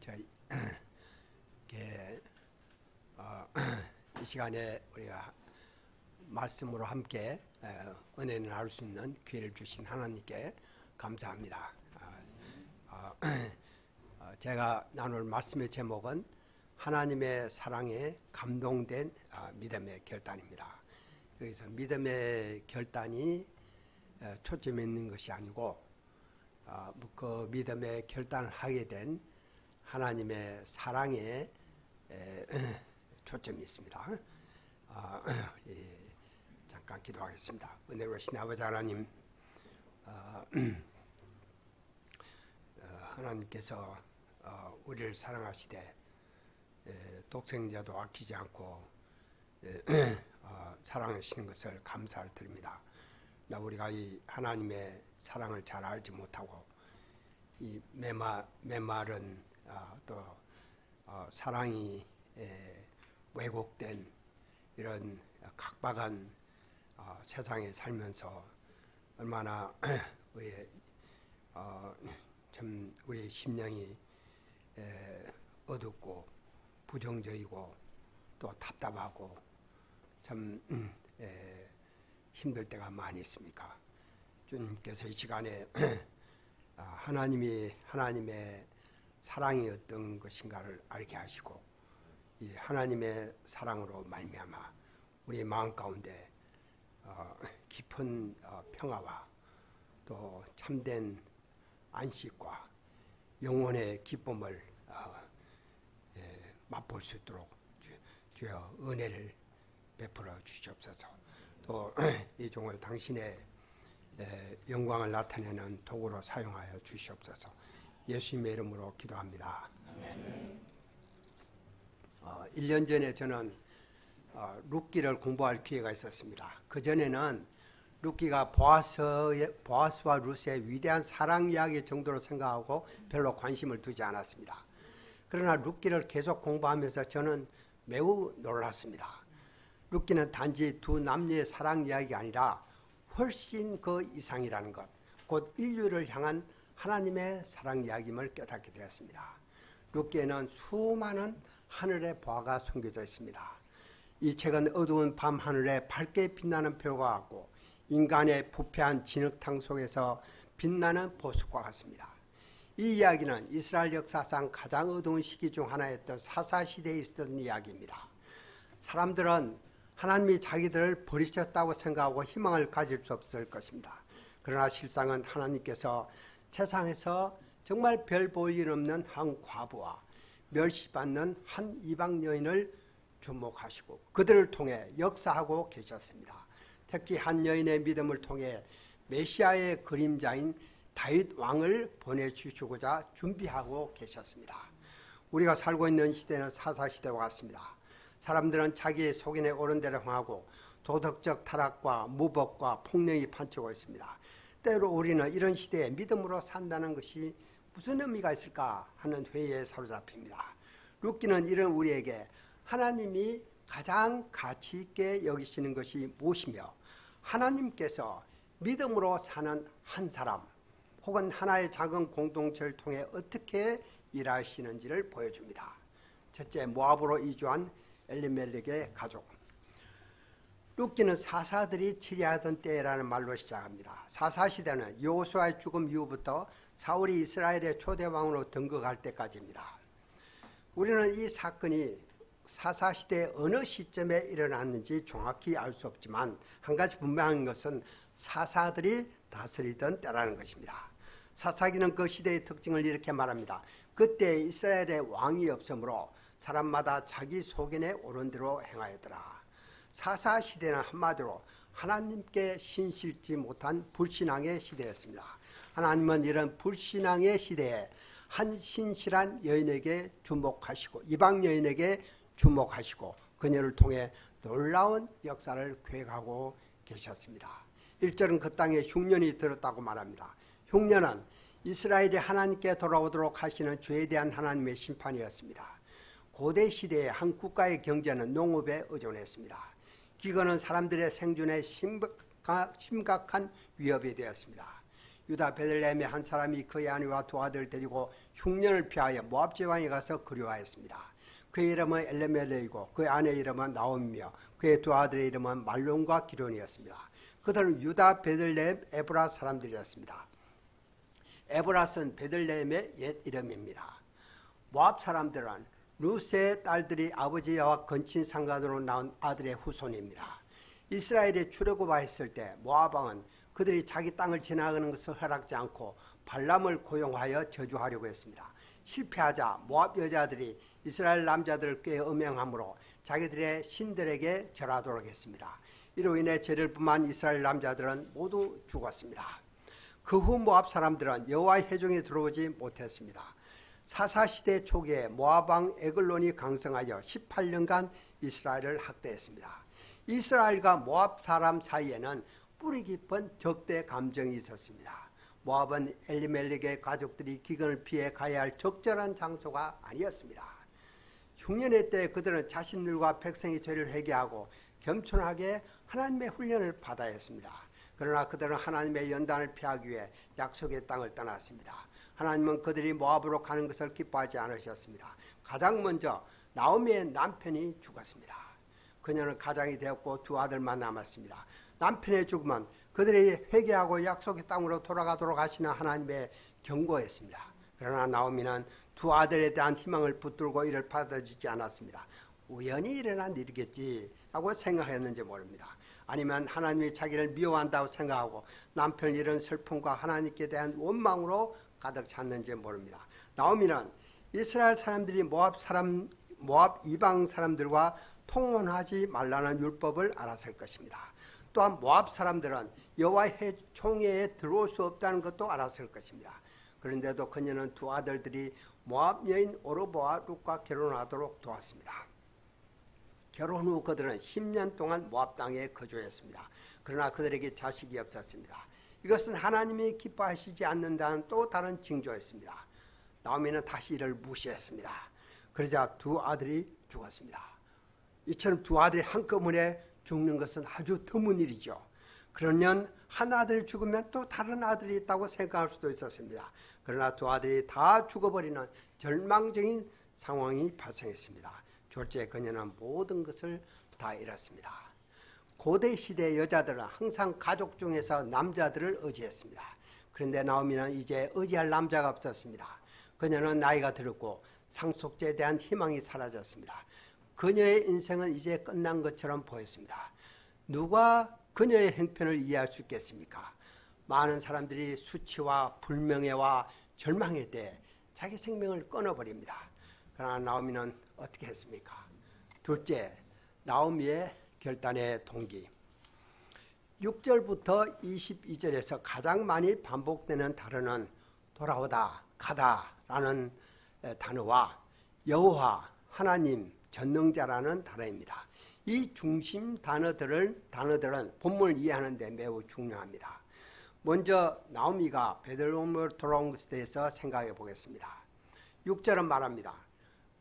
저희 이 시간에 우리가 말씀으로 함께 은혜를 나눌 수 있는 기회를 주신 하나님께 감사합니다. 제가 나눌 말씀의 제목은 하나님의 사랑에 감동된 믿음의 결단입니다. 여기서 믿음의 결단이 초점이 있는 것이 아니고 그 믿음의 결단을 하게 된 하나님의 사랑에 초점이 있습니다. 잠깐 기도하겠습니다. 은혜로우신 아버지 하나님, 하나님께서 우리를 사랑하시되 독생자도 아끼지 않고 사랑하시는 것을 감사를 드립니다. 우리가 이 하나님의 사랑을 잘 알지 못하고 이 메마른 또 사랑이 왜곡된 이런 각박한 세상에 살면서 얼마나 참 우리의 심령이 어둡고 부정적이고 또 답답하고 참 힘들 때가 많이 있습니까? 주님께서 이 시간에 하나님의 사랑이 어떤 것인가를 알게 하시고 이 하나님의 사랑으로 말미암아 우리 마음 가운데 깊은 평화와 또 참된 안식과 영혼의 기쁨을 맛볼 수 있도록 주여 은혜를 베풀어 주시옵소서. 또 이 종을 당신의 영광을 나타내는 도구로 사용하여 주시옵소서. 예수님의 이름으로 기도합니다. 아멘. 1년 전에 저는 룻기를 공부할 기회가 있었습니다. 그전에는 룻기가 보아스와 룻의 위대한 사랑 이야기 정도로 생각하고 별로 관심을 두지 않았습니다. 그러나 룻기를 계속 공부하면서 저는 매우 놀랐습니다. 룻기는 단지 두 남녀의 사랑 이야기가 아니라 훨씬 그 이상이라는 것, 곧 인류를 향한 하나님의 사랑 이야기임을 깨닫게 되었습니다. 룻기에는 수많은 하늘의 보화가 숨겨져 있습니다. 이 책은 어두운 밤 하늘에 밝게 빛나는 별과 같고 인간의 부패한 진흙탕 속에서 빛나는 보석과 같습니다. 이 이야기는 이스라엘 역사상 가장 어두운 시기 중 하나였던 사사시대에 있었던 이야기입니다. 사람들은 하나님이 자기들을 버리셨다고 생각하고 희망을 가질 수 없을 것입니다. 그러나 실상은 하나님께서 세상에서 정말 별 볼 일 없는 한 과부와 멸시받는 한 이방 여인을 주목하시고 그들을 통해 역사하고 계셨습니다. 특히 한 여인의 믿음을 통해 메시아의 그림자인 다윗 왕을 보내주시고자 준비하고 계셨습니다. 우리가 살고 있는 시대는 사사시대와 같습니다. 사람들은 자기의 속인에 옳은 대로 행하고 도덕적 타락과 무법과 폭력이 판치고 있습니다. 때로 우리는 이런 시대에 믿음으로 산다는 것이 무슨 의미가 있을까 하는 회의에 사로잡힙니다. 룻기는 이런 우리에게 하나님이 가장 가치 있게 여기시는 것이 무엇이며 하나님께서 믿음으로 사는 한 사람 혹은 하나의 작은 공동체를 통해 어떻게 일하시는지를 보여줍니다. 첫째, 모압으로 이주한 엘리멜렉의 가족. 룻기는 사사들이 치리하던 때라는 말로 시작합니다. 사사시대는 여호수아의 죽음 이후부터 사울이 이스라엘의 초대왕으로 등극할 때까지입니다. 우리는 이 사건이 사사시대의 어느 시점에 일어났는지 정확히 알 수 없지만 한 가지 분명한 것은 사사들이 다스리던 때라는 것입니다. 사사기는 그 시대의 특징을 이렇게 말합니다. 그때 이스라엘에 왕이 없으므로 사람마다 자기 속인에 옳은 대로 행하였더라. 사사시대는 한마디로 하나님께 신실지 못한 불신앙의 시대였습니다. 하나님은 이런 불신앙의 시대에 한 신실한 여인에게 주목하시고 이방 여인에게 주목하시고 그녀를 통해 놀라운 역사를 계획하고 계셨습니다. 1절은 그 땅에 흉년이 들었다고 말합니다. 흉년은 이스라엘이 하나님께 돌아오도록 하시는 죄에 대한 하나님의 심판이었습니다. 고대 시대의 한 국가의 경제는 농업에 의존했습니다. 기근은 사람들의 생존에 심각한 위협이 되었습니다. 유다 베들레헴의 한 사람이 그의 아내와 두 아들을 데리고 흉년을 피하여 모압 지방에 가서 그리워하였습니다. 그의 이름은 엘레멜레이고 그의 아내 이름은 나오미며 그의 두 아들의 이름은 말론과 기론이었습니다. 그들은 유다 베들레헴 에브라 사람들이었습니다. 에브라스는 베들레헴의 옛 이름입니다. 모압 사람들은 루스의 딸들이 아버지와 건친 상간으로 낳은 아들의 후손입니다. 이스라엘이 출애굽하였을 때 모압 왕은 그들이 자기 땅을 지나가는 것을 허락지 않고 발람을 고용하여 저주하려고 했습니다. 실패하자 모압 여자들이 이스라엘 남자들을 꾀어 음행함으로 자기들의 신들에게 절하도록 했습니다. 이로 인해 저들뿐만 이스라엘 남자들은 모두 죽었습니다. 그 후 모압 사람들은 여호와의 회중에 들어오지 못했습니다. 사사시대 초기에 모압 왕 에글론이 강성하여 18년간 이스라엘을 학대했습니다. 이스라엘과 모압 사람 사이에는 뿌리 깊은 적대 감정이 있었습니다. 모압은 엘리멜렉의 가족들이 기근을 피해 가야 할 적절한 장소가 아니었습니다. 흉년의 때 그들은 자신들과 백성의 죄를 회개하고 겸손하게 하나님의 훈련을 받아야 했습니다. 그러나 그들은 하나님의 연단을 피하기 위해 약속의 땅을 떠났습니다. 하나님은 그들이 모압으로 가는 것을 기뻐하지 않으셨습니다. 가장 먼저 나오미의 남편이 죽었습니다. 그녀는 가장이 되었고 두 아들만 남았습니다. 남편의 죽음은 그들이 회개하고 약속의 땅으로 돌아가도록 하시는 하나님의 경고였습니다. 그러나 나오미는 두 아들에 대한 희망을 붙들고 이를 받아주지 않았습니다. 우연히 일어난 일이겠지라고 생각했는지 모릅니다. 아니면 하나님이 자기를 미워한다고 생각하고 남편 이런 슬픔과 하나님께 대한 원망으로 가득 찼는지 모릅니다. 나오미는 이스라엘 사람들이 모압 이방 사람들과 통혼하지 말라는 율법을 알았을 것입니다. 또한 모압 사람들은 여호와의 총회에 들어올 수 없다는 것도 알았을 것입니다. 그런데도 그녀는 두 아들들이 모압 여인 오르보와 룻과 결혼하도록 도왔습니다. 결혼 후 그들은 10년 동안 모압 땅에 거주했습니다. 그러나 그들에게 자식이 없었습니다. 이것은 하나님이 기뻐하시지 않는다는 또 다른 징조였습니다. 나오미는 다시 이를 무시했습니다. 그러자 두 아들이 죽었습니다. 이처럼 두 아들이 한꺼번에 죽는 것은 아주 드문 일이죠. 그러면 한 아들이 죽으면 또 다른 아들이 있다고 생각할 수도 있었습니다. 그러나 두 아들이 다 죽어버리는 절망적인 상황이 발생했습니다. 졸지에 그녀는 모든 것을 다 잃었습니다. 고대 시대 여자들은 항상 가족 중에서 남자들을 의지했습니다. 그런데 나오미는 이제 의지할 남자가 없었습니다. 그녀는 나이가 들었고 상속자에 대한 희망이 사라졌습니다. 그녀의 인생은 이제 끝난 것처럼 보였습니다. 누가 그녀의 형편을 이해할 수 있겠습니까? 많은 사람들이 수치와 불명예와 절망에 대해 자기 생명을 끊어버립니다. 그러나 나오미는 어떻게 했습니까? 둘째, 나오미의 결단의 동기. 6절부터 22절에서 가장 많이 반복되는 단어는 돌아오다, 가다라는 단어와 여호와, 하나님, 전능자라는 단어입니다. 이 중심 단어들은 본문을 이해하는 데 매우 중요합니다. 먼저 나오미가 베들레헴으로 돌아온 것에 대해서 생각해 보겠습니다. 6절은 말합니다.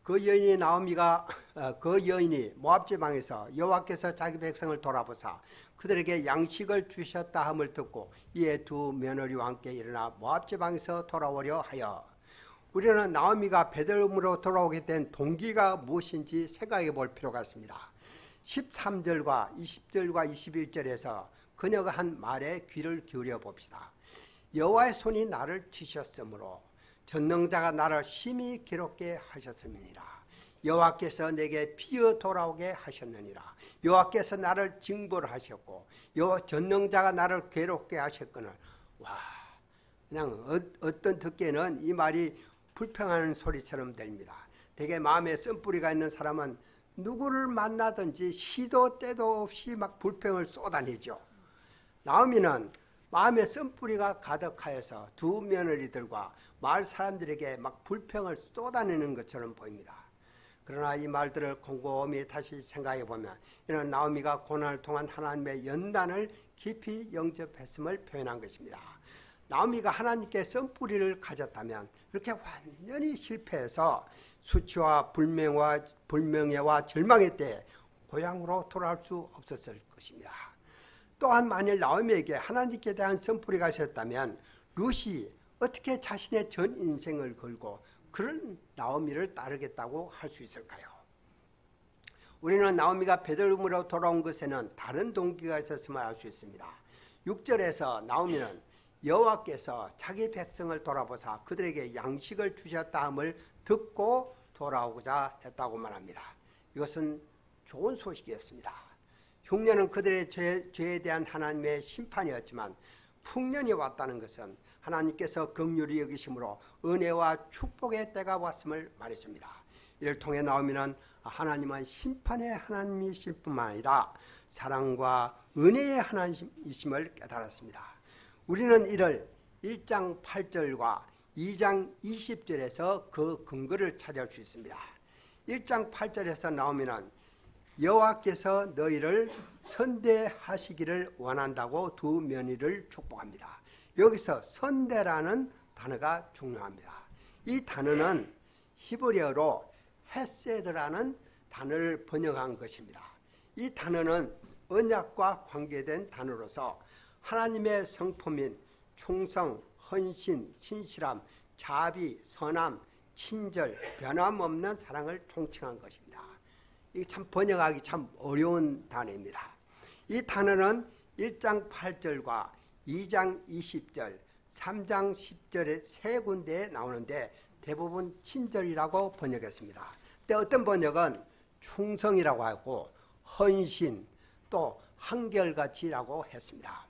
그 여인이 모압 지방에서 여호와께서 자기 백성을 돌아보사 그들에게 양식을 주셨다 함을 듣고 이에 두 며느리와 함께 일어나 모압 지방에서 돌아오려 하여. 우리는 나오미가 베들레헴으로 돌아오게 된 동기가 무엇인지 생각해 볼 필요가 있습니다. 13절과 20절과 21절에서 그녀가 한 말에 귀를 기울여 봅시다. 여호와의 손이 나를 치셨으므로 전능자가 나를 심히 괴롭게 하셨음이니라. 여호와께서 내게 피어 돌아오게 하셨느니라. 여호와께서 나를 징벌 하셨고 전능자가 나를 괴롭게 하셨거늘. 와, 그냥 어떤 듣기에는 이 말이 불평하는 소리처럼 들립니다. 되게 마음에 쓴뿌리가 있는 사람은 누구를 만나든지 시도 때도 없이 막 불평을 쏟아내죠. 나오미는 마음에 쓴뿌리가 가득하여서 두 며느리들과 마을 사람들에게 막 불평을 쏟아내는 것처럼 보입니다. 그러나 이 말들을 곰곰이 다시 생각해 보면 이는 나오미가 고난을 통한 하나님의 연단을 깊이 영접했음을 표현한 것입니다. 나오미가 하나님께 쓴뿌리를 가졌다면 이렇게 완전히 실패해서 수치와 불명예와 절망의 때에 고향으로 돌아올 수 없었을 것입니다. 또한 만일 나오미에게 하나님께 대한 쓴뿌리가 있었다면 룻이 어떻게 자신의 전 인생을 걸고 그런 나오미를 따르겠다고 할 수 있을까요? 우리는 나오미가 베들레헴으로 돌아온 것에는 다른 동기가 있었음을 알 수 있습니다. 6절에서 나오미는 여호와께서 자기 백성을 돌아보사 그들에게 양식을 주셨다함을 듣고 돌아오고자 했다고 말합니다. 이것은 좋은 소식이었습니다. 흉년은 그들의 죄에 대한 하나님의 심판이었지만 풍년이 왔다는 것은 하나님께서 긍휼히 여기심으로 은혜와 축복의 때가 왔음을 말해줍니다. 이를 통해 나오미는 하나님은 심판의 하나님이실 뿐만 아니라 사랑과 은혜의 하나님이심을 깨달았습니다. 우리는 이를 1장 8절과 2장 20절에서 그 근거를 찾을 수 있습니다. 1장 8절에서 나오미는 여호와께서 너희를 선대하시기를 원한다고 두 며느리를 축복합니다. 여기서 선대라는 단어가 중요합니다. 이 단어는 히브리어로 헤세드라는 단어를 번역한 것입니다. 이 단어는 언약과 관계된 단어로서 하나님의 성품인 충성, 헌신, 신실함, 자비, 선함, 친절, 변함없는 사랑을 총칭한 것입니다. 이게 참 번역하기 참 어려운 단어입니다. 이 단어는 1장 8절과 2장 20절, 3장 10절에 세 군데에 나오는데 대부분 친절이라고 번역했습니다. 근데 어떤 번역은 충성이라고 하고 헌신, 또 한결같이라고 했습니다.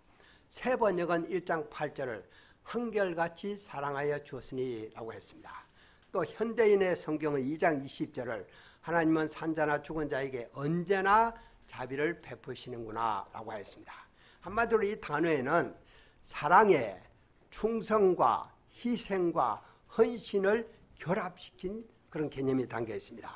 새 번역은 1장 8절을 한결같이 사랑하여 주었으니 라고 했습니다. 또 현대인의 성경은 2장 20절을 하나님은 산자나 죽은 자에게 언제나 자비를 베푸시는구나 라고 했습니다. 한마디로 이 단어에는 사랑의 충성과 희생과 헌신을 결합시킨 그런 개념이 담겨 있습니다.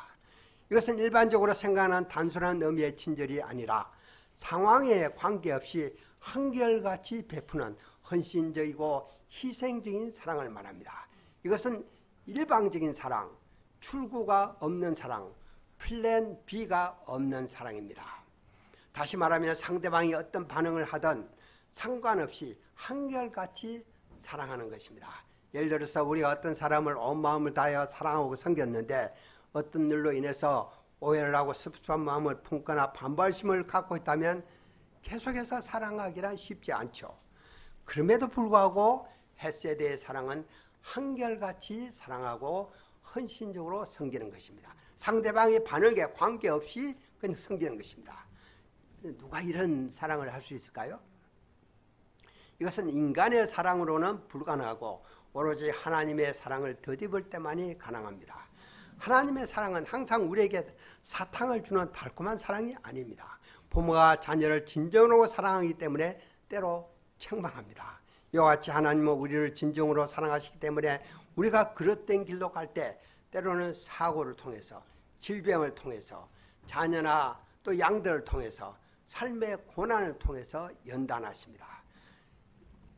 이것은 일반적으로 생각하는 단순한 의미의 친절이 아니라 상황에 관계없이 한결같이 베푸는 헌신적이고 희생적인 사랑을 말합니다. 이것은 일방적인 사랑, 출구가 없는 사랑, 플랜 B가 없는 사랑입니다. 다시 말하면 상대방이 어떤 반응을 하든 상관없이 한결같이 사랑하는 것입니다. 예를 들어서 우리가 어떤 사람을 온 마음을 다하여 사랑하고 섬겼는데 어떤 일로 인해서 오해를 하고 섭섭한 마음을 품거나 반발심을 갖고 있다면 계속해서 사랑하기란 쉽지 않죠. 그럼에도 불구하고 헤세드의 사랑은 한결같이 사랑하고 헌신적으로 섬기는 것입니다. 상대방의 반응에 관계없이 그냥 섬기는 것입니다. 누가 이런 사랑을 할 수 있을까요? 이것은 인간의 사랑으로는 불가능하고 오로지 하나님의 사랑을 덧입을 때만이 가능합니다. 하나님의 사랑은 항상 우리에게 사탕을 주는 달콤한 사랑이 아닙니다. 부모가 자녀를 진정으로 사랑하기 때문에 때로 책망합니다. 이와 같이 하나님은 우리를 진정으로 사랑하시기 때문에 우리가 그릇된 길로 갈 때 때로는 사고를 통해서, 질병을 통해서, 자녀나 또 양들을 통해서, 삶의 고난을 통해서 연단하십니다.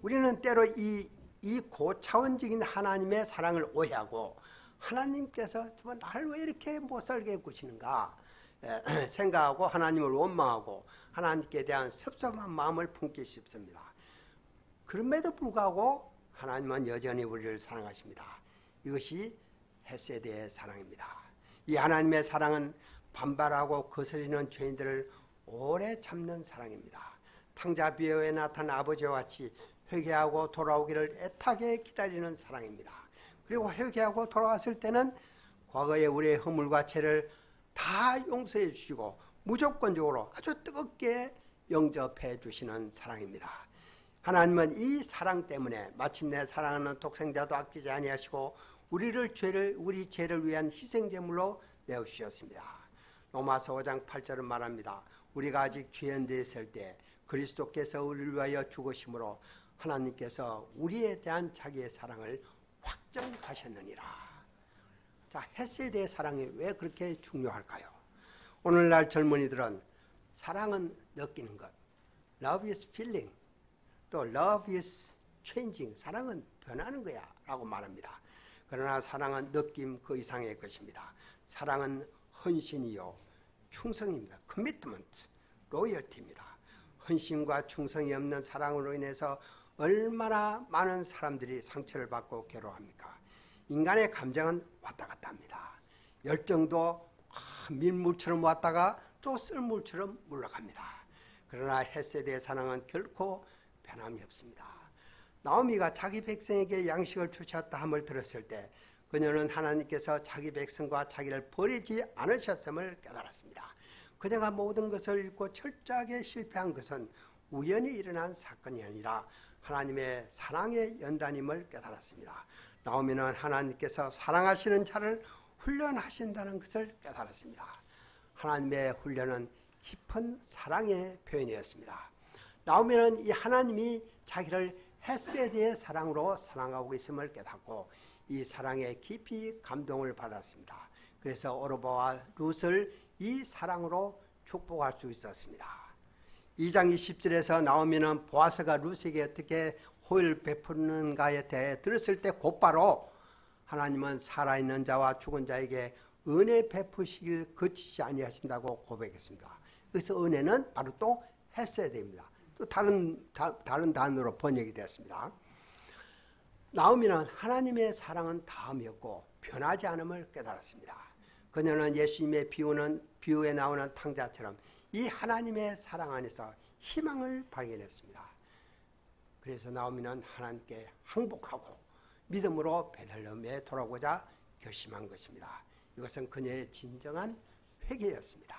우리는 때로 이 고차원적인 하나님의 사랑을 오해하고 하나님께서 정말 나를 왜 이렇게 못살게 구시는가 생각하고 하나님을 원망하고 하나님께 대한 섭섭한 마음을 품기 쉽습니다. 그럼에도 불구하고 하나님은 여전히 우리를 사랑하십니다. 이것이 헤세드의 사랑입니다. 이 하나님의 사랑은 반발하고 거스리는 죄인들을 오래 참는 사랑입니다. 탕자비어에 나타난 아버지와 같이 회개하고 돌아오기를 애타게 기다리는 사랑입니다. 그리고 회개하고 돌아왔을 때는 과거의 우리의 허물과 죄를 다 용서해 주시고 무조건적으로 아주 뜨겁게 영접해 주시는 사랑입니다. 하나님은 이 사랑 때문에 마침내 사랑하는 독생자도 아끼지 아니하시고 우리 죄를 위한 희생제물로 내어주셨습니다. 로마서 5장 8절은 말합니다. 우리가 아직 죄인되어 있을 때 그리스도께서 우리를 위하여 죽으심으로 하나님께서 우리에 대한 자기의 사랑을 확정하셨느니라. 자, 헤세드의 사랑이 왜 그렇게 중요할까요? 오늘날 젊은이들은 사랑은 느끼는 것, love is feeling, 또 love is changing, 사랑은 변하는 거야 라고 말합니다. 그러나 사랑은 느낌 그 이상의 것입니다. 사랑은 헌신이요 충성입니다. commitment, loyalty입니다. 헌신과 충성이 없는 사랑으로 인해서 얼마나 많은 사람들이 상처를 받고 괴로워합니까? 인간의 감정은 왔다 갔다 합니다. 열정도 밀물처럼 왔다가 또 썰물처럼 물러갑니다. 그러나 헤세드의 사랑은 결코 변함이 없습니다. 나오미가 자기 백성에게 양식을 주셨다 함을 들었을 때 그녀는 하나님께서 자기 백성과 자기를 버리지 않으셨음을 깨달았습니다. 그녀가 모든 것을 잃고 철저하게 실패한 것은 우연히 일어난 사건이 아니라 하나님의 사랑의 연단임을 깨달았습니다. 나오미는 하나님께서 사랑하시는 자를 훈련하신다는 것을 깨달았습니다. 하나님의 훈련은 깊은 사랑의 표현이었습니다. 나오미는 이 하나님이 자기를 헤세드의 사랑으로 사랑하고 있음을 깨닫고 이 사랑에 깊이 감동을 받았습니다. 그래서 오르바와 룻을 이 사랑으로 축복할 수 있었습니다. 2장 20절에서 나오미는 보아스가 룻에게 어떻게 호의를 베푸는가에 대해 들었을 때 곧바로 하나님은 살아있는 자와 죽은 자에게 은혜 베푸시길 거치지 아니하신다고 고백했습니다. 그래서 은혜는 바로 또 헤세드입니다. 또 다른 단어로 번역이 되었습니다. 나오미는 하나님의 사랑은 다음이었고 변하지 않음을 깨달았습니다. 그녀는 예수님의 비유에 나오는 탕자처럼 이 하나님의 사랑 안에서 희망을 발견했습니다. 그래서 나오미는 하나님께 항복하고 믿음으로 베들레헴에 돌아오고자 결심한 것입니다. 이것은 그녀의 진정한 회개였습니다.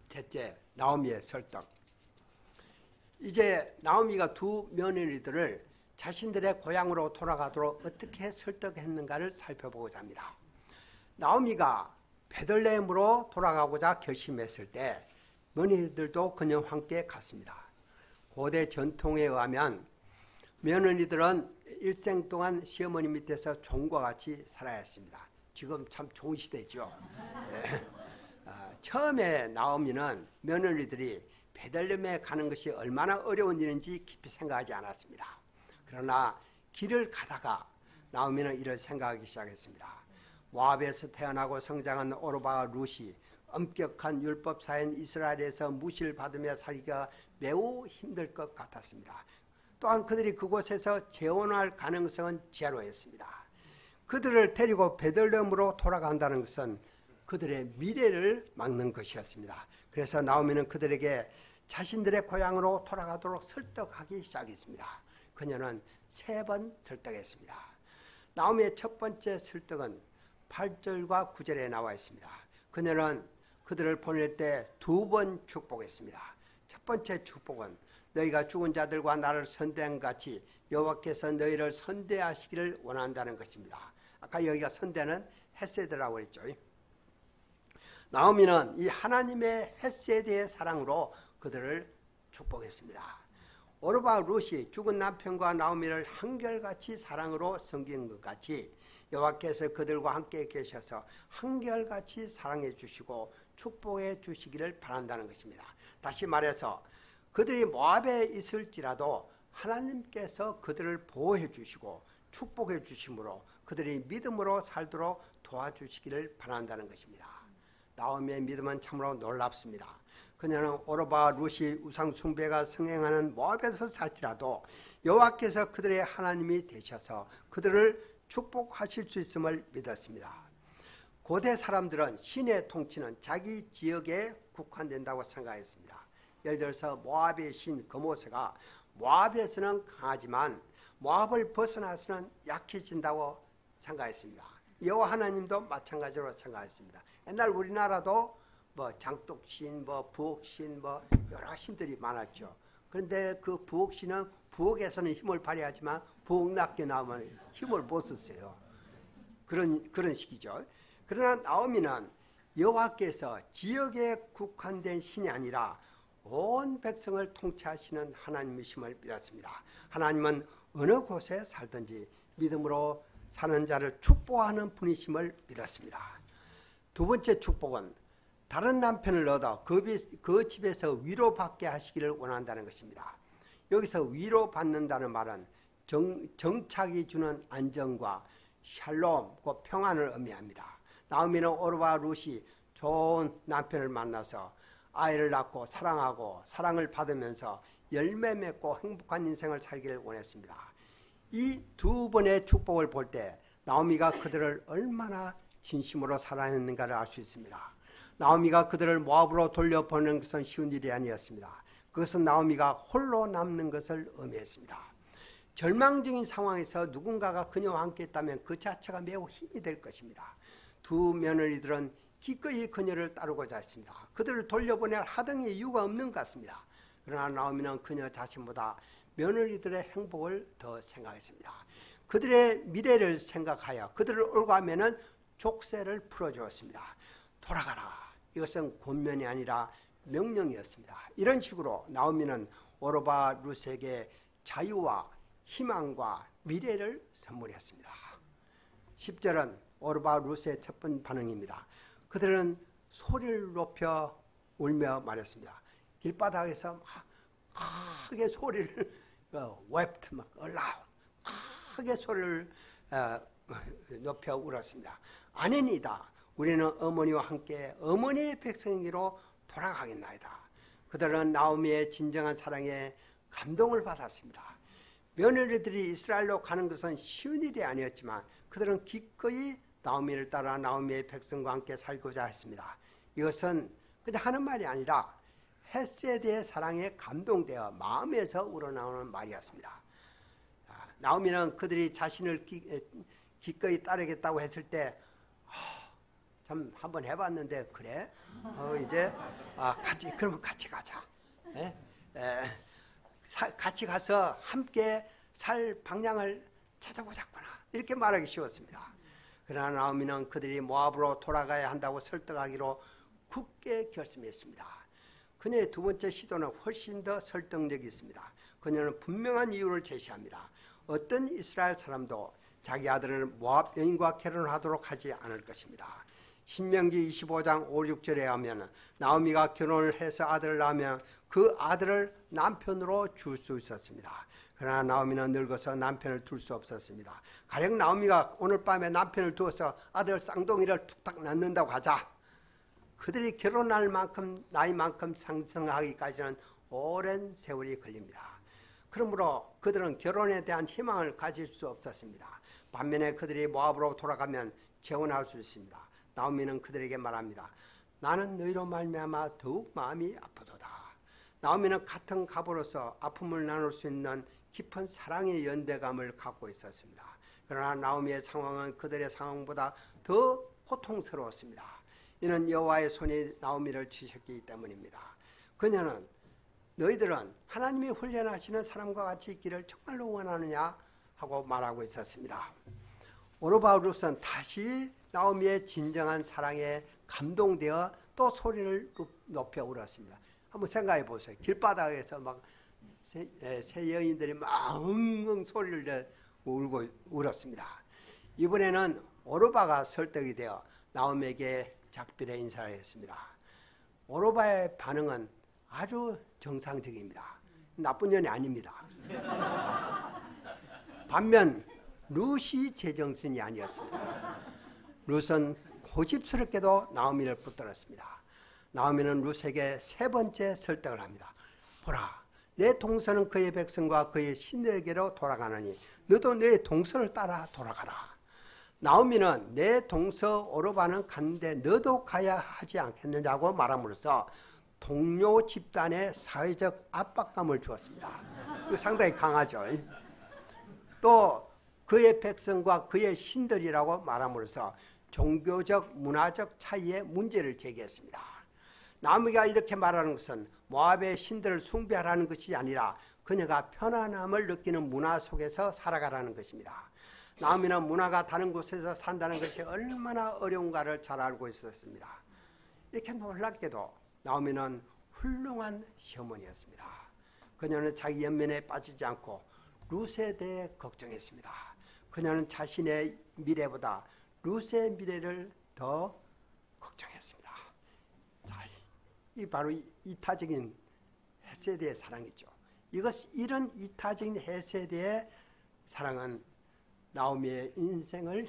셋째, 나오미의 설득. 이제 나오미가 두 며느리들을 자신들의 고향으로 돌아가도록 어떻게 설득했는가를 살펴보고자 합니다. 나오미가 베들레헴으로 돌아가고자 결심했을 때 며느리들도 그녀와 함께 갔습니다. 고대 전통에 의하면 며느리들은 일생 동안 시어머니 밑에서 종과 같이 살아야 했습니다. 지금 참 좋은 시대죠. 네. 처음에 나오미는 며느리들이 베들레헴에 가는 것이 얼마나 어려운 일인지 깊이 생각하지 않았습니다. 그러나 길을 가다가 나오미는 이를 생각하기 시작했습니다. 모압에서 태어나고 성장한 오르바와 룻이 엄격한 율법사인 이스라엘에서 무시를 받으며 살기가 매우 힘들 것 같았습니다. 또한 그들이 그곳에서 재혼할 가능성은 제로였습니다. 그들을 데리고 베들레헴으로 돌아간다는 것은 그들의 미래를 막는 것이었습니다. 그래서 나오미는 그들에게 자신들의 고향으로 돌아가도록 설득하기 시작했습니다. 그녀는 3번 설득했습니다. 나오미의 첫 번째 설득은 8절과 9절에 나와 있습니다. 그녀는 그들을 보낼 때 2번 축복했습니다. 첫 번째 축복은 너희가 죽은 자들과 나를 선대한 같이 여호와께서 너희를 선대하시기를 원한다는 것입니다. 아까 여기가 선대는 헤세드라고 했죠. 나오미는 이 하나님의 헤세드의 사랑으로 그들을 축복했습니다. 오르바 룻이 죽은 남편과 나오미를 한결같이 사랑으로 섬긴 것 같이 여호와께서 그들과 함께 계셔서 한결같이 사랑해 주시고 축복해 주시기를 바란다는 것입니다. 다시 말해서 그들이 모압에 있을지라도 하나님께서 그들을 보호해 주시고 축복해 주심으로 그들이 믿음으로 살도록 도와주시기를 바란다는 것입니다. 나오미의 믿음은 참으로 놀랍습니다. 그녀는 오르바와 룻이 우상 숭배가 성행하는 모압에서 살지라도 여호와께서 그들의 하나님이 되셔서 그들을 축복하실 수 있음을 믿었습니다. 고대 사람들은 신의 통치는 자기 지역에 국한된다고 생각했습니다. 예를 들어서 모압의 신 거모세가 모압에서는 강하지만 모압을 벗어나서는 약해진다고 생각했습니다. 여호와 하나님도 마찬가지로 생각했습니다. 옛날 우리나라도 장독신, 부엌신, 여러 신들이 많았죠. 그런데 그 부엌신은 부엌에서는 힘을 발휘하지만 부엌 낮게 나오면 힘을 못 썼어요. 그런 식이죠. 그러나 나오미는 여호와께서 지역에 국한된 신이 아니라 온 백성을 통치하시는 하나님이심을 믿었습니다. 하나님은 어느 곳에 살든지 믿음으로 사는 자를 축복하는 분이심을 믿었습니다. 두 번째 축복은 다른 남편을 얻어 그 집에서 위로받게 하시기를 원한다는 것입니다. 여기서 위로받는다는 말은 정착이 주는 안정과 샬롬, 그 평안을 의미합니다. 나오미는 오르바 룻이 좋은 남편을 만나서 아이를 낳고 사랑하고 사랑을 받으면서 열매 맺고 행복한 인생을 살기를 원했습니다. 이 두 번의 축복을 볼 때 나오미가 그들을 얼마나 진심으로 사랑했는가를 알 수 있습니다. 나오미가 그들을 모압으로 돌려보내는 것은 쉬운 일이 아니었습니다. 그것은 나오미가 홀로 남는 것을 의미했습니다. 절망적인 상황에서 누군가가 그녀와 함께 있다면 그 자체가 매우 힘이 될 것입니다. 두 며느리들은 기꺼이 그녀를 따르고자 했습니다. 그들을 돌려보낼 하등의 이유가 없는 것 같습니다. 그러나 나오미는 그녀 자신보다 며느리들의 행복을 더 생각했습니다. 그들의 미래를 생각하여 그들을 올가매는 족쇄를 풀어주었습니다. 돌아가라. 이것은 권면이 아니라 명령이었습니다. 이런 식으로 나오미는 오르바 룻에게 자유와 희망과 미래를 선물했습니다. 10절은 오르바 룻의 첫 번째 반응입니다. 그들은 소리를 높여 울며 말했습니다. 길바닥에서 막 크게 소리를 wept, 막 aloud, 크게 소리를 높여 울었습니다. 아니니다. 우리는 어머니와 함께 어머니의 백성이로 돌아가겠나이다. 그들은 나오미의 진정한 사랑에 감동을 받았습니다. 며느리들이 이스라엘로 가는 것은 쉬운 일이 아니었지만 그들은 기꺼이 나오미를 따라 나오미의 백성과 함께 살고자 했습니다. 이것은 그냥 하는 말이 아니라 헤세드의 사랑에 감동되어 마음에서 우러나오는 말이었습니다. 나오미는 그들이 자신을 기꺼이 따르겠다고 했을 때 참 한번 해봤는데 그래? 이제 그러면 같이 가자. 같이 가서 함께 살 방향을 찾아보자꾸나. 이렇게 말하기 쉬웠습니다. 그러나 나오미는 그들이 모압으로 돌아가야 한다고 설득하기로 굳게 결심했습니다. 그녀의 두 번째 시도는 훨씬 더 설득력이 있습니다. 그녀는 분명한 이유를 제시합니다. 어떤 이스라엘 사람도 자기 아들을 모압 여인과 결혼하도록 하지 않을 것입니다. 신명기 25장 5, 6절에 하면 나오미가 결혼을 해서 아들을 낳으면 그 아들을 남편으로 줄 수 있었습니다. 그러나 나오미는 늙어서 남편을 둘 수 없었습니다. 가령 나오미가 오늘 밤에 남편을 두어서 아들 쌍둥이를 툭탁 낳는다고 하자. 그들이 결혼할 만큼 나이만큼 상승하기까지는 오랜 세월이 걸립니다. 그러므로 그들은 결혼에 대한 희망을 가질 수 없었습니다. 반면에 그들이 모압으로 돌아가면 재혼할 수 있습니다. 나오미는 그들에게 말합니다. 나는 너희로 말미암아 더욱 마음이 아프도다. 나오미는 같은 가부로서 아픔을 나눌 수 있는 깊은 사랑의 연대감을 갖고 있었습니다. 그러나 나오미의 상황은 그들의 상황보다 더 고통스러웠습니다. 이는 여호와의 손이 나오미를 치셨기 때문입니다. 그녀는 너희들은 하나님이 훈련하시는 사람과 같이 있기를 정말로 원하느냐 하고 말하고 있었습니다. 오르바 룻은 다시 나오미의 진정한 사랑에 감동되어 또 소리를 높여 울었습니다. 한번 생각해 보세요. 길바닥에서 막 새 여인들이 막 엉엉 소리를 울고 울었습니다. 이번에는 오르바가 설득이 되어 나오미에게 작별의 인사를 했습니다. 오르바의 반응은 아주 정상적입니다. 나쁜 년이 아닙니다. 반면 룻이 제정신이 아니었습니다. 룻은 고집스럽게도 나오미를 붙들었습니다. 나오미는 룻에게 세 번째 설득을 합니다. 보라, 내 동서는 그의 백성과 그의 신들에게로 돌아가느니 너도 내 동서를 따라 돌아가라. 나오미는 내 동서 오르바는 갔는데 너도 가야 하지 않겠느냐고 말함으로써 동료 집단에 사회적 압박감을 주었습니다. 이거 상당히 강하죠. 또 그의 백성과 그의 신들이라고 말함으로써 종교적 문화적 차이의 문제를 제기했습니다. 나오미가 이렇게 말하는 것은 모압의 신들을 숭배하라는 것이 아니라 그녀가 편안함을 느끼는 문화 속에서 살아가라는 것입니다. 나오미는 문화가 다른 곳에서 산다는 것이 얼마나 어려운가를 잘 알고 있었습니다. 이렇게 놀랍게도 나오미는 훌륭한 시어머니였습니다. 그녀는 자기 연민에 빠지지 않고 룻에 대해 걱정했습니다. 그녀는 자신의 미래보다 룻의 미래를 더 걱정했습니다. 자, 이 바로 이타적인 헤세드의 사랑이죠. 이런 이타적인 헤세드의 사랑은 나오미의 인생을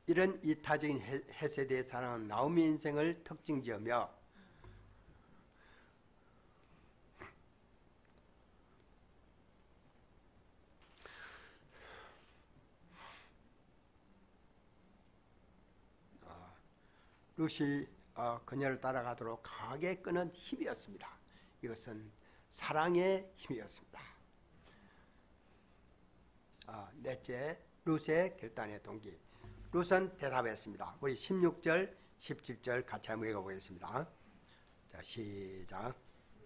이런 이타적인 헤세드의 사랑은 나오미 인생을 특징지으며 룻이 그녀를 따라가도록 강하게 끄는 힘이었습니다. 이것은 사랑의 힘이었습니다. 넷째, 룻의 결단의 동기. 룻은 대답했습니다. 우리 16절, 17절 같이 한번 읽어보겠습니다. 자, 시작.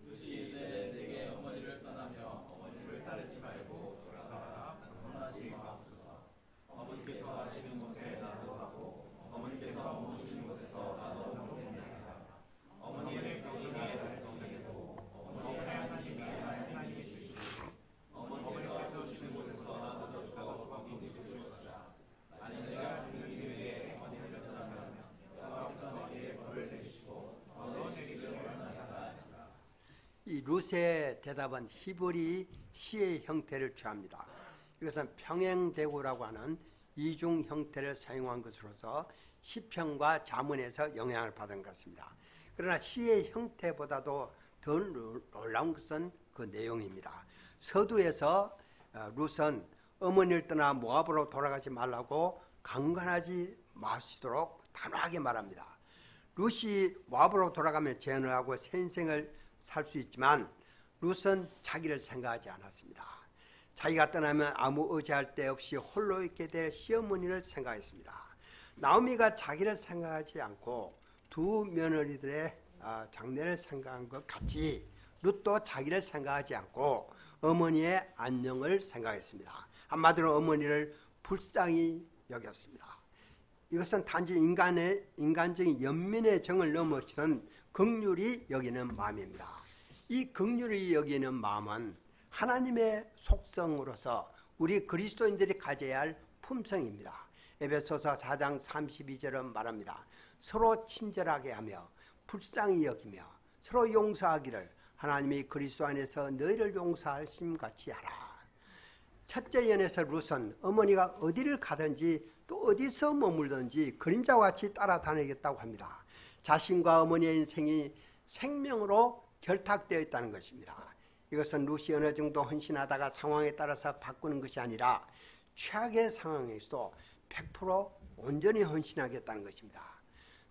룻이 이르되 내게 어머니를 떠나며 어머니를 따르지 말고 돌아가라. 떠나지 마옵소서. 어머니께서 하시는 곳에 나도 가고 어머니께서 머무시는 곳에서 나도 머무겠나이다. 어머니의 백성이 백성이고 어머니의 하나님이 하나님이시고 어머니께서 주시는 곳에서 나도 주고 주시옵소서. 만일 내가 주는 일에 어머니를 떠나면 여호와께서 내게 벌을 내리시고 더 내리기를 원하나이다. 이 룻의 대답은 히브리 시의 형태를 취합니다. 이것은 평행대구라고 하는 이중 형태를 사용한 것으로서 시편과 잠언에서 영향을 받은 것 같습니다. 그러나 시의 형태보다도 더 놀라운 것은 그 내용입니다. 서두에서 룻은 어머니를 떠나 모압으로 돌아가지 말라고 강간하지 마시도록 단호하게 말합니다. 룻이 모압으로 돌아가면 재혼을 하고 새 인생을 살 수 있지만 룻은 자기를 생각하지 않았습니다. 자기가 떠나면 아무 의지할 데 없이 홀로 있게 될 시어머니를 생각했습니다. 나오미가 자기를 생각하지 않고 두 며느리들의 장례를 생각한 것 같이 룻도 자기를 생각하지 않고 어머니의 안녕을 생각했습니다. 한마디로 어머니를 불쌍히 여겼습니다. 이것은 단지 인간적인 연민의 정을 넘어서는 긍휼히 여기는 마음입니다. 이 긍휼히 여기는 마음은 하나님의 속성으로서 우리 그리스도인들이 가져야 할 품성입니다. 에베소서 4장 32절은 말합니다. 서로 친절하게 하며 불쌍히 여기며 서로 용서하기를 하나님이 그리스도 안에서 너희를 용서하심 같이 하라. 첫째 연에서 룻은 어머니가 어디를 가든지 또 어디서 머물든지 그림자와 같이 따라다니겠다고 합니다. 자신과 어머니의 인생이 생명으로 결탁되어 있다는 것입니다. 이것은 룻이 어느 정도 헌신하다가 상황에 따라서 바꾸는 것이 아니라 최악의 상황에서도 100% 온전히 헌신하겠다는 것입니다.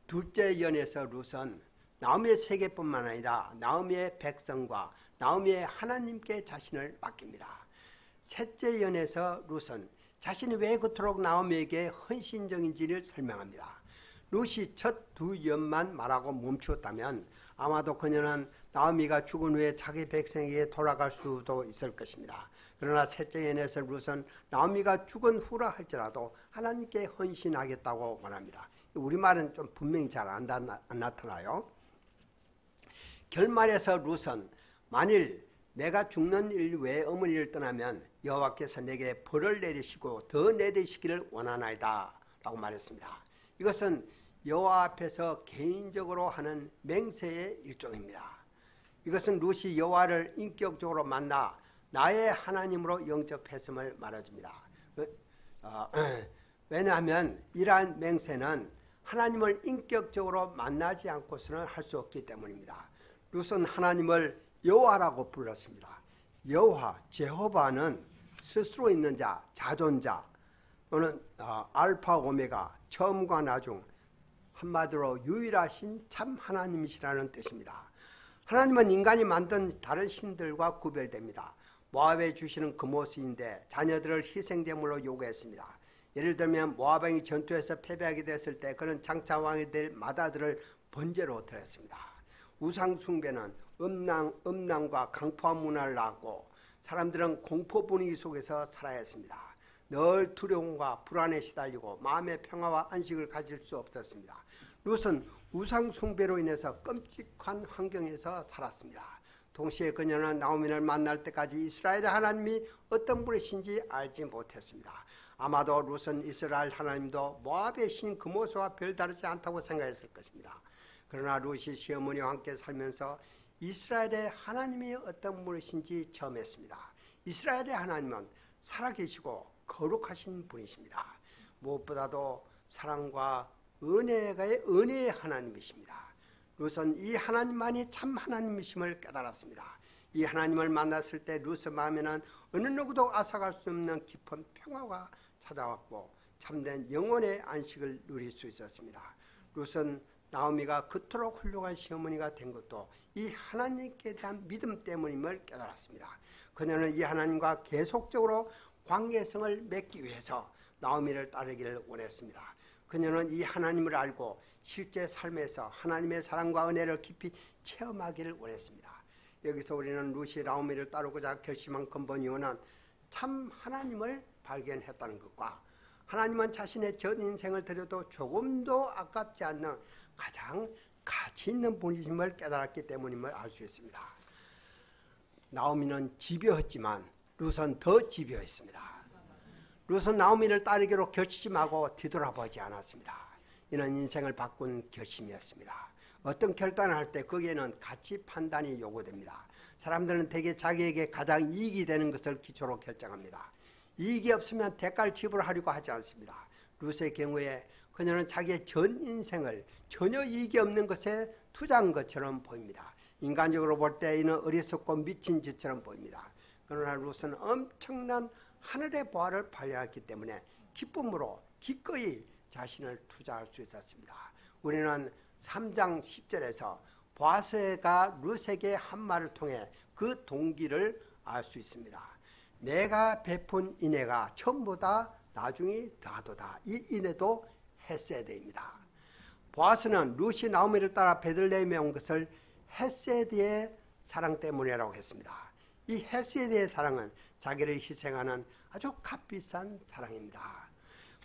둘째 연에서 룻은 나오미의 세계뿐만 아니라 나오미의 백성과 나오미의 하나님께 자신을 맡깁니다. 셋째 연에서 룻은 자신이 왜 그토록 나오미에게 헌신적인지를 설명합니다. 룻이 첫 두 연만 말하고 멈추었다면 아마도 그녀는 나오미가 죽은 후에 자기 백성에게 돌아갈 수도 있을 것입니다. 그러나 셋째 연에서 룻은 나오미가 죽은 후라 할지라도 하나님께 헌신하겠다고 말합니다. 우리말은 좀 분명히 잘 안 나타나요. 결말에서 룻은 만일 내가 죽는 일 외에 어머니를 떠나면 여호와께서 내게 벌을 내리시고 더 내리시기를 원하나이다 라고 말했습니다. 이것은 여호와 앞에서 개인적으로 하는 맹세의 일종입니다. 이것은 룻이 여호와를 인격적으로 만나 나의 하나님으로 영접했음을 말해줍니다. 왜냐하면 이러한 맹세는 하나님을 인격적으로 만나지 않고서는 할 수 없기 때문입니다. 룻은 하나님을 여호와라고 불렀습니다. 여호와, 제호바는 스스로 있는 자, 자존자 또는 알파 오메가, 처음과 나중, 한마디로 유일하신 참 하나님이시라는 뜻입니다. 하나님은 인간이 만든 다른 신들과 구별됩니다. 모압에 주시는 그 모습인데 자녀들을 희생제물로 요구했습니다. 예를 들면 모압 왕이 전투에서 패배하게 됐을 때 그는 장차 왕이 될 마다들을 번제로 드렸습니다. 우상 숭배는 음란과 강포한 문화를 낳았고 사람들은 공포 분위기 속에서 살아야 했습니다. 늘 두려움과 불안에 시달리고 마음의 평화와 안식을 가질 수 없었습니다. 룻은 우상 숭배로 인해서 끔찍한 환경에서 살았습니다. 동시에 그녀는 나오미를 만날 때까지 이스라엘의 하나님이 어떤 분이신지 알지 못했습니다. 아마도 룻은 이스라엘 하나님도 모압의 신 그모스와 별다르지 않다고 생각했을 것입니다. 그러나 룻이 시어머니와 함께 살면서 이스라엘의 하나님이 어떤 분이신지 처음 했습니다. 이스라엘의 하나님은 살아계시고 거룩하신 분이십니다. 무엇보다도 사랑과 은혜의 하나님이십니다. 룻은 이 하나님만이 참 하나님이심을 깨달았습니다. 이 하나님을 만났을 때 룻의 마음에는 어느 누구도 앗아갈 수 없는 깊은 평화가 찾아왔고 참된 영혼의 안식을 누릴 수 있었습니다. 룻은 나오미가 그토록 훌륭한 시어머니가 된 것도 이 하나님께 대한 믿음 때문임을 깨달았습니다. 그녀는 이 하나님과 계속적으로 관계성을 맺기 위해서 나오미를 따르기를 원했습니다. 그녀는 이 하나님을 알고 실제 삶에서 하나님의 사랑과 은혜를 깊이 체험하기를 원했습니다. 여기서 우리는 룻이 나오미를 따르고자 결심한 근본 이유는 참 하나님을 발견했다는 것과 하나님은 자신의 전 인생을 드려도 조금도 아깝지 않는 가장 가치 있는 분이심을 깨달았기 때문임을 알 수 있습니다. 나오미는 집요했지만 룻은 더 집요했습니다. 룻은 나오미를 따르기로 결심하고 뒤돌아보지 않았습니다. 이는 인생을 바꾼 결심이었습니다. 어떤 결단을 할 때 거기에는 가치 판단이 요구됩니다. 사람들은 대개 자기에게 가장 이익이 되는 것을 기초로 결정합니다. 이익이 없으면 대가를 지불하려고 하지 않습니다. 룻의 경우에 그녀는 자기의 전 인생을 전혀 이익이 없는 것에 투자한 것처럼 보입니다. 인간적으로 볼 때 이는 어리석고 미친 짓처럼 보입니다. 그러나 룻은 엄청난 하늘의 보화를 발견했기 때문에 기쁨으로 기꺼이 자신을 투자할 수 있었습니다. 우리는 3장 10절에서 보아스가 룻에게 한 말을 통해 그 동기를 알 수 있습니다. 내가 베푼 인애가 처음보다 나중이 더하도다. 이 인애도 헤세드입니다. 보아스는 룻이 나오미를 따라 베들레헴에 온 것을 헤세드의 사랑 때문이라고 했습니다. 이 헤세드의 사랑은 자기를 희생하는 아주 값비싼 사랑입니다.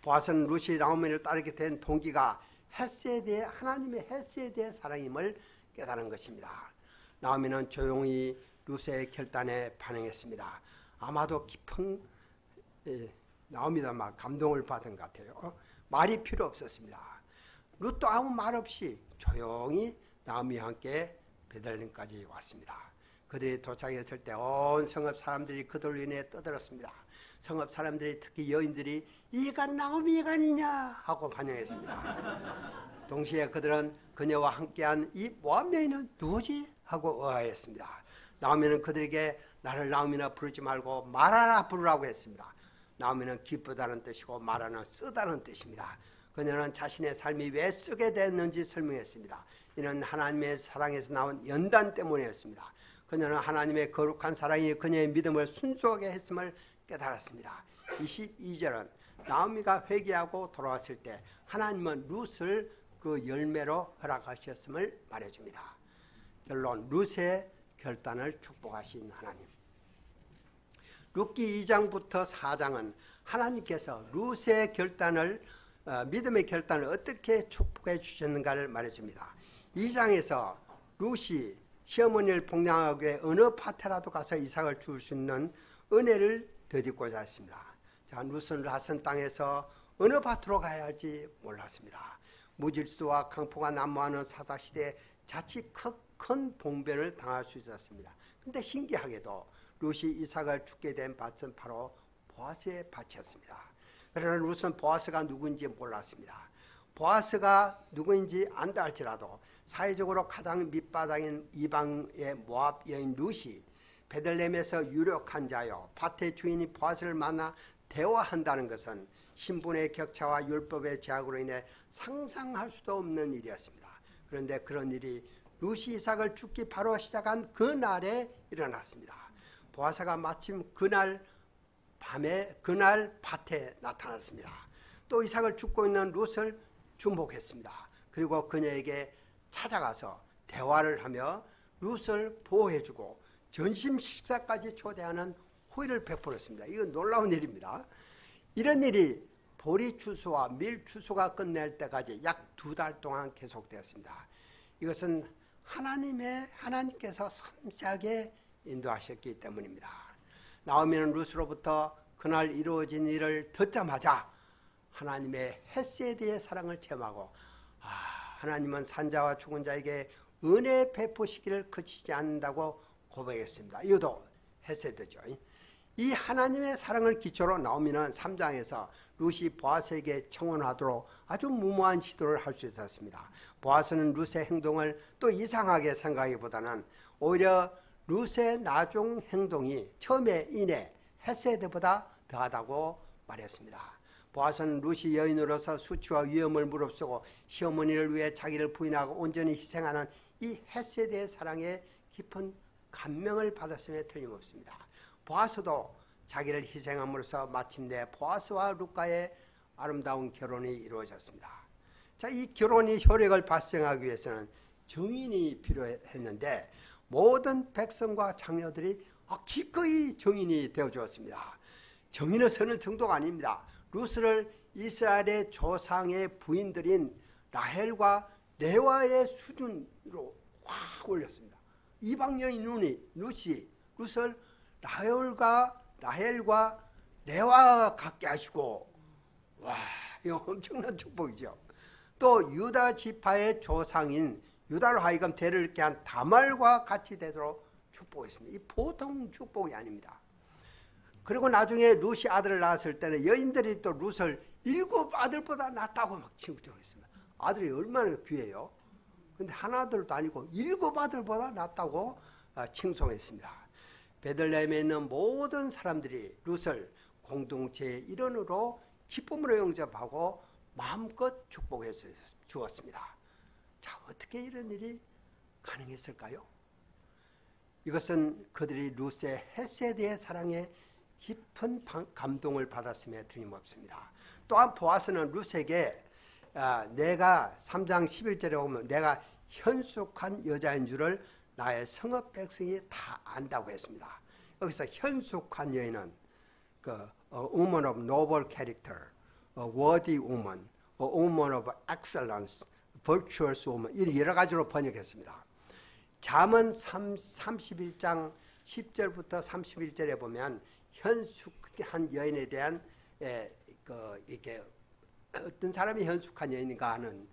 보아스는 룻이 나오미를 따르게 된 동기가 헤세드의 하나님의 헤세드의 사랑임을 깨달은 것입니다. 나오미는 조용히 룻의 결단에 반응했습니다. 아마도 깊은 나오미도 막 감동을 받은 것 같아요. 말이 필요 없었습니다. 룻도 아무 말 없이 조용히 나오미와 함께 베들레헴까지 왔습니다. 그들이 도착했을 때 온 성읍 사람들이 그들로 인해 떠들었습니다. 성읍 사람들이 특히 여인들이 이가 나오미가 아니냐 하고 반응했습니다. 동시에 그들은 그녀와 함께한 이 모압 여인은 누구지? 하고 의아했습니다. 나오미는 그들에게 나를 나오미나 부르지 말고 마라라 부르라고 했습니다. 나오미는 기쁘다는 뜻이고 마라는 쓰다는 뜻입니다. 그녀는 자신의 삶이 왜 쓰게 됐는지 설명했습니다. 이는 하나님의 사랑에서 나온 연단 때문이었습니다. 그녀는 하나님의 거룩한 사랑이 그녀의 믿음을 순수하게 했음을 깨달았습니다. 22절은 나오미가 회개하고 돌아왔을 때 하나님은 룻을 그 열매로 허락하셨음을 말해줍니다. 결론, 룻의 결단을 축복하신 하나님. 룻기 2장부터 4장은 하나님께서 룻의 결단을 믿음의 결단을 어떻게 축복해 주셨는가를 말해줍니다. 2장에서 룻이 시어머니를 복양하기 위해 어느 밭에라도 가서 이삭을 줄 수 있는 은혜를 덧입고자 했습니다. 자, 룻은 낯선 땅에서 어느 밭으로 가야 할지 몰랐습니다. 무질서와 강포가 난무하는 사사시대에 자칫 큰 봉변을 당할 수 있었습니다. 그런데 신기하게도 룻이 이삭을 죽게 된 밭은 바로 보아스의 밭이었습니다. 그러나 룻은 보아스가 누구인지 몰랐습니다. 보아스가 누구인지 안다 할지라도 사회적으로 가장 밑바닥인 이방의 모압 여인 룻이 베들레헴에서 유력한 자요 밭의 주인이 보아스를 만나 대화한다는 것은 신분의 격차와 율법의 제약으로 인해 상상할 수도 없는 일이었습니다. 그런데 그런 일이 룻이 이삭을 죽기 바로 시작한 그날에 일어났습니다. 보아스가 마침 그날 밤에 그날 밭에 나타났습니다. 또 이삭을 죽고 있는 룻을 주목했습니다. 그리고 그녀에게 찾아가서 대화를 하며 룻을 보호해주고 점심 식사까지 초대하는 호의를 베풀었습니다. 이건 놀라운 일입니다. 이런 일이 보리 추수와 밀 추수가 끝낼 때까지 약 2달 동안 계속되었습니다. 이것은 하나님께서 섬세하게 인도하셨기 때문입니다. 나오미는 룻으로부터 그날 이루어진 일을 듣자마자 하나님의 헤세드의 사랑을 체험하고 하나님은 산자와 죽은 자에게 은혜 베푸시기를 그치지 않는다고 고백했습니다. 이것도 헤세드죠. 이 하나님의 사랑을 기초로 나오미는 3장에서 룻이 보아스에게 청혼하도록 아주 무모한 시도를 할 수 있었습니다. 보아스는 룻의 행동을 또 이상하게 생각하기보다는 오히려 룻의 나중 행동이 처음에 인해 헤세드보다 더하다고 말했습니다. 보아스는 룻이 여인으로서 수치와 위험을 무릅쓰고 시어머니를 위해 자기를 부인하고 온전히 희생하는 이 헤세드의 사랑에 깊은 감명을 받았음에 틀림없습니다. 보아스도 자기를 희생함으로써 마침내 보아스와 룻과의 아름다운 결혼이 이루어졌습니다. 자, 이 결혼이 효력을 발생하기 위해서는 정인이 필요했는데 모든 백성과 장녀들이 기꺼이 정인이 되어주었습니다. 정인을 서는 정도가 아닙니다. 룻을 이스라엘의 조상의 부인들인 라헬과 레와의 수준으로 확 올렸습니다. 이방 여인 룻이 룻을 라헬과 레와 같게 하시고, 와, 이거 엄청난 축복이죠. 또 유다 지파의 조상인 유다로 하여금 대를 이렇게 한 다말과 같이 되도록 축복했습니다. 이 보통 축복이 아닙니다. 그리고 나중에 룻이 아들을 낳았을 때는 여인들이 또 룻을 7 아들보다 낫다고 막 칭송했습니다. 아들이 얼마나 귀해요. 근데 하나들도 아니고 7 아들보다 낫다고 칭송했습니다. 베들레헴에 있는 모든 사람들이 룻을 공동체의 일원으로 기쁨으로 영접하고 마음껏 축복해 주었습니다. 자, 어떻게 이런 일이 가능했을까요? 이것은 그들이 룻의 헤세드의 사랑에 깊은 감동을 받았음에 틀림없습니다. 또한 보아스는 룻에게 내가 3장 11절에 보면 내가 현숙한 여자인 줄을 나의 성읍 백성이 다 안다고 했습니다. 여기서 현숙한 여인은 a woman of noble character, a worthy woman, a woman of excellence, virtuous woman, 이 여러 가지로 번역했습니다. 잠언 31장 10절부터 31절에 보면 현숙한 여인에 대한 이렇게 어떤 사람이 현숙한 여인인가 하는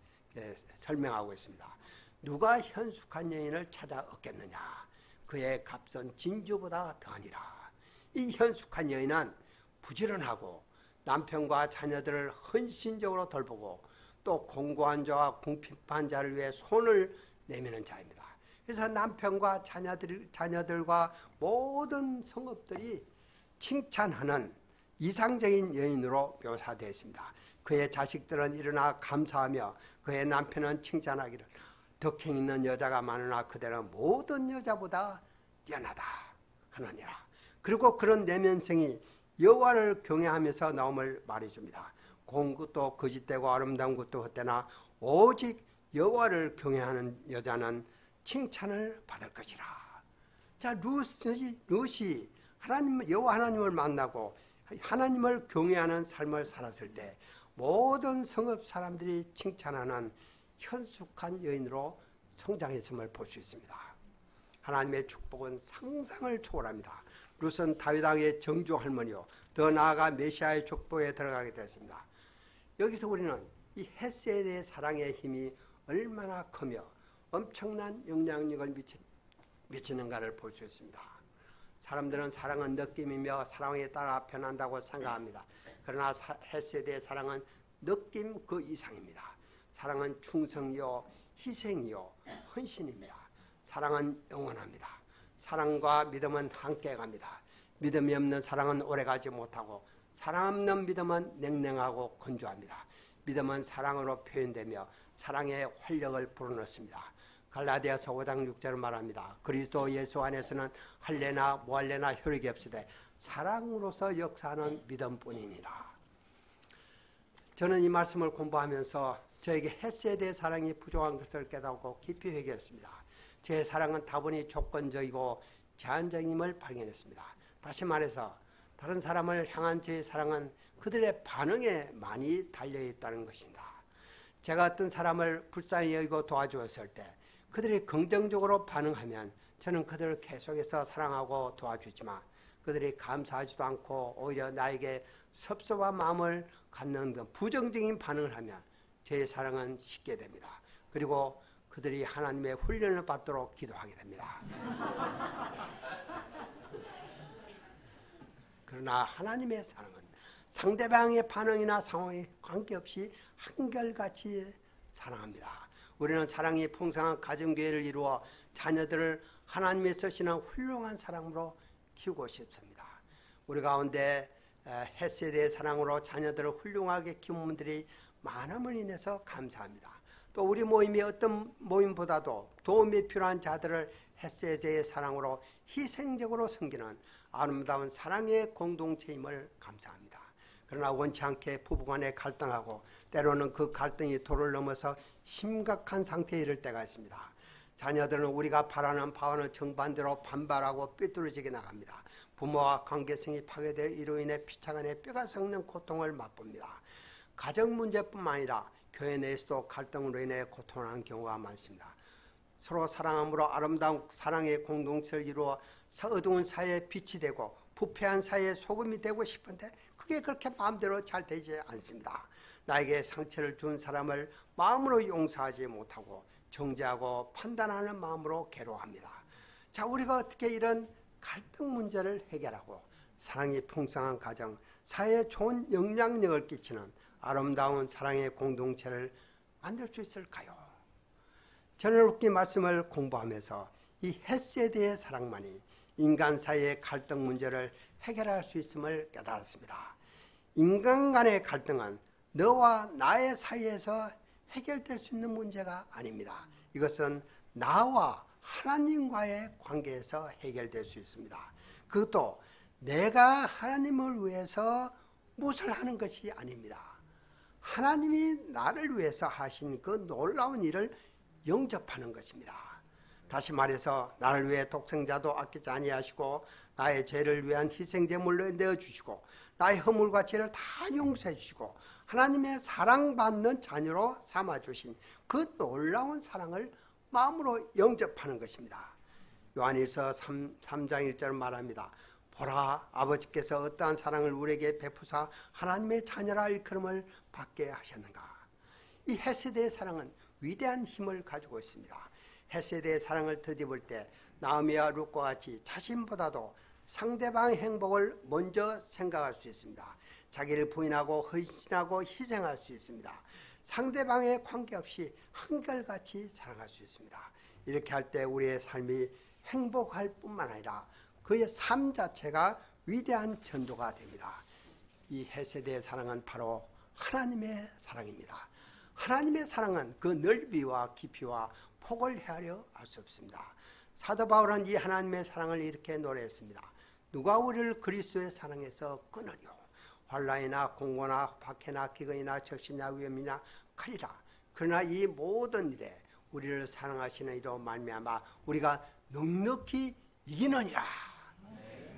설명하고 있습니다. 누가 현숙한 여인을 찾아 얻겠느냐? 그의 값은 진주보다 더하니라. 이 현숙한 여인은 부지런하고 남편과 자녀들을 헌신적으로 돌보고 또 공고한 자와 궁핍한 자를 위해 손을 내미는 자입니다. 그래서 남편과 자녀들과 모든 성읍들이 칭찬하는 이상적인 여인으로 묘사되어 있습니다. 그의 자식들은 일어나 감사하며 그의 남편은 칭찬하기를 덕행 있는 여자가 많으나 그대는 모든 여자보다 뛰어나다 하느니라. 그리고 그런 내면성이 여호와를 경외하면서 나옴을 말해줍니다. 고운 것도 거짓되고 아름다운 것도 헛되나 오직 여호와를 경외하는 여자는 칭찬을 받을 것이라. 자, 룻이 여호와 하나님을 만나고 하나님을 경외하는 삶을 살았을 때 모든 성읍 사람들이 칭찬하는 현숙한 여인으로 성장했음을 볼 수 있습니다. 하나님의 축복은 상상을 초월합니다. 룻은 다윗 왕의 정주 할머니요 더 나아가 메시아의 축복에 들어가게 됐습니다. 여기서 우리는 이 헤세드의 사랑의 힘이 얼마나 크며 엄청난 영향력을 미치는가를 볼 수 있습니다. 사람들은 사랑은 느낌이며 사랑에 따라 변한다고 생각합니다. 그러나 헤세드의 사랑은 느낌 그 이상입니다. 사랑은 충성이요 희생이요 헌신입니다. 사랑은 영원합니다. 사랑과 믿음은 함께 갑니다. 믿음이 없는 사랑은 오래가지 못하고 사랑 없는 믿음은 냉랭하고 건조합니다. 믿음은 사랑으로 표현되며 사랑의 활력을 불어넣습니다. 갈라디아서 5장 6절을 말합니다. 그리스도 예수 안에서는 할례나 무할례나 효력이 없으되 사랑으로서 역사하는 믿음뿐이니라. 저는 이 말씀을 공부하면서 저에게 헤세드의 사랑이 부족한 것을 깨닫고 깊이 회개했습니다. 제 사랑은 다분히 조건적이고 제한적임을 발견했습니다. 다시 말해서 다른 사람을 향한 제 사랑은 그들의 반응에 많이 달려있다는 것입니다. 제가 어떤 사람을 불쌍히 여기고 도와주었을 때 그들이 긍정적으로 반응하면 저는 그들을 계속해서 사랑하고 도와주지만 그들이 감사하지도 않고 오히려 나에게 섭섭한 마음을 갖는 부정적인 반응을 하면 제 사랑은 식게 됩니다. 그리고 그들이 하나님의 훈련을 받도록 기도하게 됩니다. 그러나 하나님의 사랑은 상대방의 반응이나 상황에 관계없이 한결같이 사랑합니다. 우리는 사랑이 풍성한 가정교회를 이루어 자녀들을 하나님의 쓰시는 훌륭한 사랑으로 키우고 싶습니다. 우리 가운데 햇세대의 사랑으로 자녀들을 훌륭하게 키운 분들이 많음을 인해서 감사합니다. 또 우리 모임이 어떤 모임보다도 도움이 필요한 자들을 햇세대의 사랑으로 희생적으로 섬기는 아름다운 사랑의 공동체임을 감사합니다. 그러나 원치 않게 부부간에 갈등하고 때로는 그 갈등이 도를 넘어서 심각한 상태에 이를 때가 있습니다. 자녀들은 우리가 바라는 바와는 정반대로 반발하고 삐뚤어지게 나갑니다. 부모와 관계성이 파괴되어 이로 인해 피차간에 뼈가 썩는 고통을 맛봅니다. 가정 문제뿐만 아니라 교회 내에서도 갈등으로 인해 고통하는 경우가 많습니다. 서로 사랑함으로 아름다운 사랑의 공동체를 이루어 어두운 사회에 빛이 되고 부패한 사회에 소금이 되고 싶은데 그게 그렇게 마음대로 잘 되지 않습니다. 나에게 상처를 준 사람을 마음으로 용서하지 못하고 정죄하고 판단하는 마음으로 괴로워합니다. 자, 우리가 어떻게 이런 갈등 문제를 해결하고 사랑이 풍성한 가정, 사회에 좋은 영향력을 끼치는 아름다운 사랑의 공동체를 만들 수 있을까요? 저는 웃기 말씀을 공부하면서 이 햇세대의 사랑만이 인간 사이의 갈등 문제를 해결할 수 있음을 깨달았습니다. 인간 간의 갈등은 너와 나의 사이에서 해결될 수 있는 문제가 아닙니다. 이것은 나와 하나님과의 관계에서 해결될 수 있습니다. 그것도 내가 하나님을 위해서 무엇을 하는 것이 아닙니다. 하나님이 나를 위해서 하신 그 놀라운 일을 영접하는 것입니다. 다시 말해서 나를 위해 독생자도 아끼지 아니하시고 나의 죄를 위한 희생제물로 내어주시고 나의 허물과 죄를 다 용서해 주시고 하나님의 사랑받는 자녀로 삼아주신 그 놀라운 사랑을 마음으로 영접하는 것입니다. 요한일서 3장 1절 말합니다. 보라, 아버지께서 어떠한 사랑을 우리에게 베푸사 하나님의 자녀라 일컬음을 받게 하셨는가. 이 햇세대의 사랑은 위대한 힘을 가지고 있습니다. 햇세대의 사랑을 덧입을 때 나오미와 룻과 같이 자신보다도 상대방의 행복을 먼저 생각할 수 있습니다. 자기를 부인하고 헌신하고 희생할 수 있습니다. 상대방에 관계없이 한결같이 사랑할 수 있습니다. 이렇게 할 때 우리의 삶이 행복할 뿐만 아니라 그의 삶 자체가 위대한 전도가 됩니다. 이 햇세대의 사랑은 바로 하나님의 사랑입니다. 하나님의 사랑은 그 넓이와 깊이와 폭을 헤아려 알 수 없습니다. 사도 바울은 이 하나님의 사랑을 이렇게 노래했습니다. 누가 우리를 그리스도의 사랑에서 끊으려? 환난이나 공고나 박해나 기근이나 적신이나 위험이나 칼이라. 그러나 이 모든 일에 우리를 사랑하시는 이로 말미암아 우리가 넉넉히 이기느니라.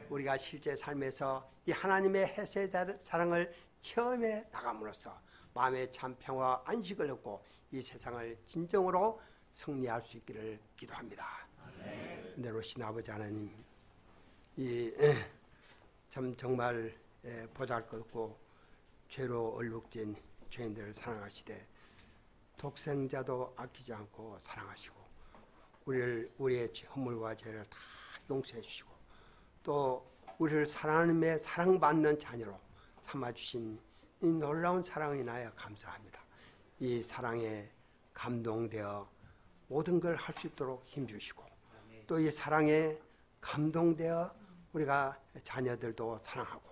우리가 실제 삶에서 이 하나님의 햇세대 사랑을 체험해 나감으로써 마음의 참 평화와 안식을 얻고 이 세상을 진정으로 승리할 수 있기를 기도합니다. 내로신 아버지 하나님, 참 정말 보잘것없고 죄로 얼룩진 죄인들을 사랑하시되 독생자도 아끼지 않고 사랑하시고 우리의 허물과 죄를 다 용서해 주시고 또 우리를 하나님의 사랑받는 자녀로 삼아주신 이 놀라운 사랑이 나야 감사합니다. 이 사랑에 감동되어 모든 걸 할 수 있도록 힘주시고 또 이 사랑에 감동되어 우리가 자녀들도 사랑하고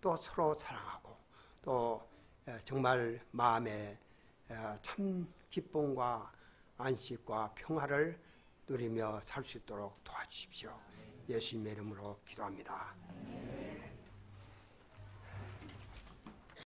또 서로 사랑하고 또 정말 마음에 참 기쁨과 안식과 평화를 누리며 살 수 있도록 도와주십시오. 예수님의 이름으로 기도합니다.